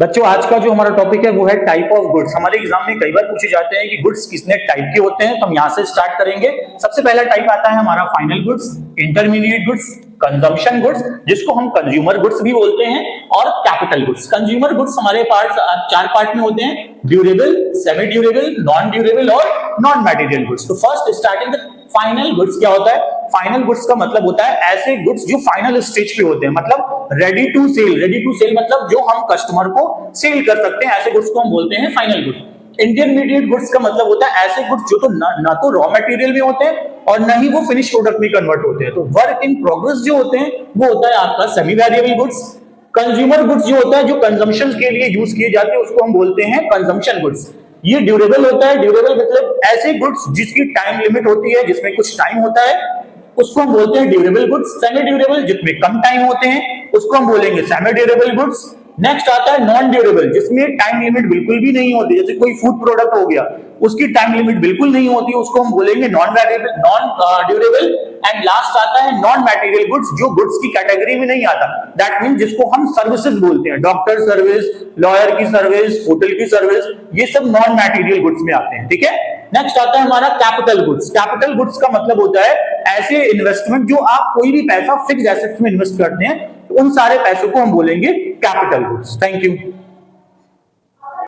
बच्चों आज का जो हमारा टॉपिक है वो है टाइप ऑफ गुड्स। हमारे एग्जाम में कई बार पूछे जाते हैं कि गुड्स कितने टाइप के होते हैं, तो हम यहाँ से स्टार्ट करेंगे। सबसे पहला टाइप आता है हमारा final goods, intermediate goods, consumption goods जिसको हम कंज्यूमर गुड्स भी बोलते हैं, और कैपिटल गुड्स। कंज्यूमर गुड्स हमारे पार्ट चार पार्ट में होते हैं: durable, semi durable, non durable और नॉन मटेरियल गुड्स। तो फर्स्ट स्टार्टिंग फाइनल गुड्स क्या होता है? फाइनल गुड्स का मतलब होता है ऐसे गुड्स जो फाइनल स्टेज पे होते हैं, मतलब ready to sell. Ready to sell मतलब जो हम कस्टमर को सेल कर सकते हैं, ऐसे गुड्स को हम बोलते हैं फाइनल गुड्स। इंटरमीडिएट गुड्स का मतलब होता है ऐसे गुड्स जो तो ना तो रॉ मटेरियल में होते हैं और ना ही वो फिनिश प्रोडक्ट में कन्वर्ट होते हैं। तो वर्क इन प्रोग्रेस जो होते हैं वो होता है आपका semi variable goods. Consumer goods जो होता है जो कंजम्पशन के लिए यूज किए जाते हैं उसको हम बोलते हैं कंजम्पशन गुड्स। ये ड्यूरेबल होता है। ड्यूरेबल मतलब ऐसे गुड्स जिसकी टाइम लिमिट होती है, जिसमें कुछ टाइम होता है, उसको हम बोलते हैं ड्यूरेबल गुड्स। सेमी ड्यूरेबल जिसमें कम टाइम होते हैं उसको हम बोलेंगे सेमी ड्यूरेबल गुड्स। नेक्स्ट आता है नॉन ड्यूरेबल जिसमें टाइम लिमिट बिल्कुल भी नहीं होती, जैसे कोई फूड प्रोडक्ट हो गया उसकी टाइम लिमिट बिल्कुल नहीं होती, उसको हम बोलेंगे नॉन ड्यूरेबल। एंड लास्ट आता है नॉन मटेरियल गुड्स जो गुड्स की कैटेगरी में नहीं आता। दैट मीन जिसको हम सर्विसेज बोलते हैं, डॉक्टर सर्विस, लॉयर की सर्विस, होटल की सर्विस, ये सब नॉन मटेरियल गुड्स में आते हैं। ठीक है। नेक्स्ट आता है हमारा कैपिटल गुड्स। कैपिटल गुड्स का मतलब होता है ऐसे इन्वेस्टमेंट जो आप कोई भी पैसा फिक्स्ड एसेट्स में इन्वेस्ट करते हैं, उन सारे पैसों को हम बोलेंगे कैपिटल गुड्स। Thank you.